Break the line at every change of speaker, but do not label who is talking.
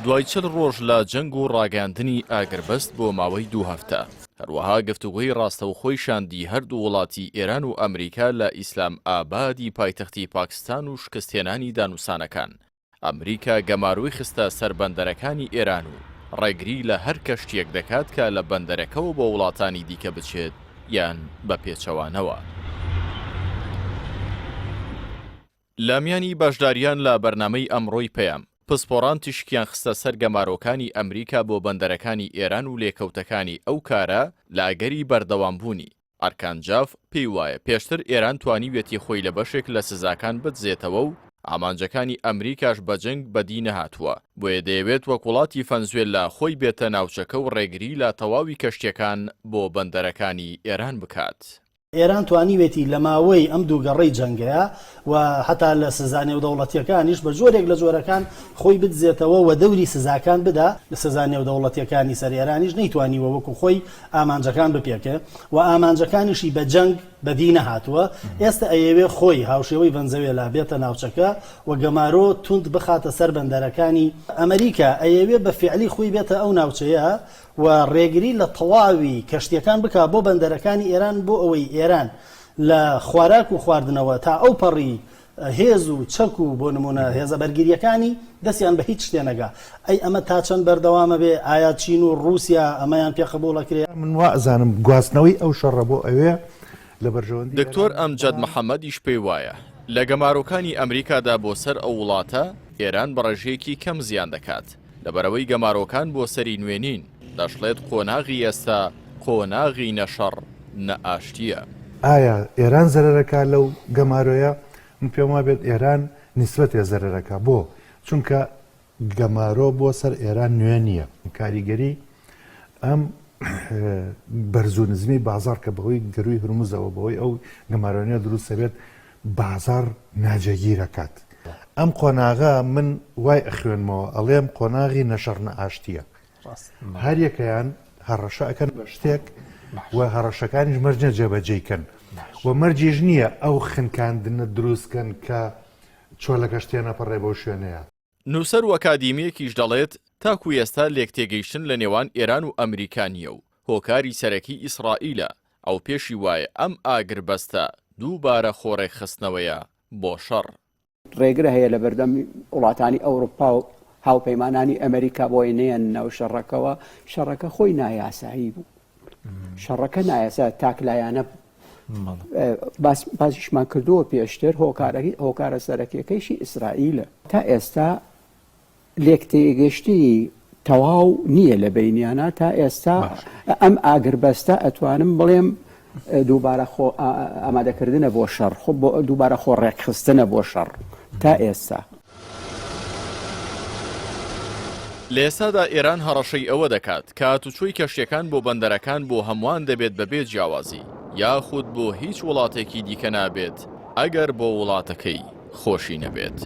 دوای 40 ڕۆژ لە جەنگ و ڕاگەاندنی ئاگربەست بۆ ماوەی 2 هەفتە هەروەها گفتوگۆی ڕاستەوخۆی شاندی هەردوو وڵاتی ئێران و ئەمریکا لە ئیسلام ئابادی پایتەختی پاکستان و شکستێنانی دانوسانەکان. ئەمریکا گەماروی خستە سەر بەندەرەکانی ئێران و ڕێگری لە هەر کەشتێک دەکات کە لە بەندەرەکەەوە بۆ وڵاتانی دیکە بچێت یان بە پێچەوانەوە. لامیانی باشداریان لە بەرنامەی ئەمڕۆی پەیام پسپۆڕان تیشکیان خستە سەر گەمارۆکانی ئەمریکا بۆ بەندەرەکانی ئێران و لێکەوتەکانی ئەو کارە لاگەری بەردەوامبوونی. ئەرکانجاف پێی وایە پێشتر ئێران توانیوێتی خۆی لە بەشێک لە سزاکان بدزێتەوە و ئامانجەکانی ئەمریکاش بە جەنگ بەدی نەهاتووە، بۆیە دەیەوێت وەک وڵاتی فەنزوێلا خۆی بێتە ناوچەکە و ڕێگری لە تەواوی کەشتیەکان بۆ بەندەرەکانی ئێران بکات.
ئێران توانیوێتی لە ماوەی ئەم دووگەڕەی جەنگەیە و هەتا لە سزانێ و دەوڵەتیەکانیش بە جۆرێک لە جۆرەکان خۆی بدزێتەوە و دەوری سزاکان بدا لە سزانێ و دەوڵەتیەکانی سەر ئێرانیش نەیتوانیوە وەکو خۆی ئامانجەکان بپێکێ و ئامانجەکانیشی بە جەنگ بەدی نەهاتووە. ئێستا ئەیەوێ خۆی هاوشێوەی ڤەنزوێلا بێتە ناوچەکە و گەمارۆ توند بخاتە سەر بەندەرەکانی ئەمریکا. ئەیەوێ بە فیعلی خۆی بێتە ئەو ناوچەیە و ڕێگری لە تەواوی کەشتیەکان بکە بۆ بەندەرەکانی ئێران بۆ ئەوەی ئێران لە خواراک و خواردنەوە تا ئەو پەڕی هێز و چەک و بۆ نمونە هێزە بەرگریەکانی دەستیان بە هیچ شتێ نەگا. ئەی ئەمە تا چەند بەردەوامە بێ؟ ئایا چین و رووسیا ئەمەیان پێقبوڵەکرێ؟
من وازانم گواستنەوەی ئەو شەڕە بۆ ئەوێ لە بەرژەوەندی.
دکتۆر ئەمجەد محەممەدیش پێی وایە لە گەمارۆکانی ئەمریکادا بۆ سەر ئەو وڵاتە ئێران بە ڕێژەیەکی کەم زیان دەکات لەبەرەوەی گەمارۆکان بۆ سەری نوێنین. دەشڵێت قۆناغی ئێستا قۆناغی نەشەڕ نەئاشتیە.
ئایا ئێران زەرەرەکە لەو گەمارۆیە؟ من پێم وابێت ئێران نیسبەتێ زەرەرەکە بۆ چونکە گەمارۆ بۆ سەر ئێران نوێ نییە. کاریگەری ئەم بەرز و نزمی بازار کە بەهۆی گەروی هورموزەوە بەهۆی ئەو گەمارۆنیە دروست دەبێت بازار ناجێگیرەکات. ئەم قۆناغە من وای ئەخوێنمەوە ئەڵێم قۆناغی نەشەڕ نەئاشتیە. هەر یەکەیان هەڕەشە ئەکەن بە شتێک و هەڕەشەکانیش مەرجە جێبەجێکەن و مەرجیش نییە ئەو خنکاندنە دروستکەن کە چۆلە کەشتیانە پەڕێ بۆ شوێنەیە.
نووسەر و ئەکادیمیەکیش دەڵێت تاکو ئێستا لێکتێگەیشتن لە نێوان ئێران و ئەمریکانیە و هۆکاری سەرەکی ئیسرائیلە ئەو پێشی وایە ئەم ئاگربەستە دووبارە خۆڕێک خستنەوەیە بۆ شەڕ.
ڕێگرە هەیە لە بەردەم وڵاتانی ئەوروپا و هاوپەیمانانی ئەمریکا بۆی نێن ناو شەڕەکەەوە. شەڕەکە خۆی نایاسایی بوو، شەڕەکە نایاسا تاکلایانە باسیشمان کردووە پێشتر. هۆکارە سەرەکیەکەیشی ئیسرائیلە. تا ئێستا لێکتێگەشتی تەواو نییە لە بینیانە. تا ئێستا ئەم ئاگربەستە ئەتوانم بڵێم دووبارە ئامادەکردنە بۆ شەڕ، دووبارە خۆ ڕێکخستنە بۆ شەڕ تا ئێستا.
لە ئێستادا ئێران هەڕەشەی ئەوە دەکات کە هاتوچۆی کەشتیەکان بۆ بەندەرەکان بۆ هەمووان دەبێت بەبێ جیاوازی یاخود بۆ هیچ وڵاتێکی دیکە نابێت ئەگەر بۆ وڵاتەکەی خۆشی نەبێت.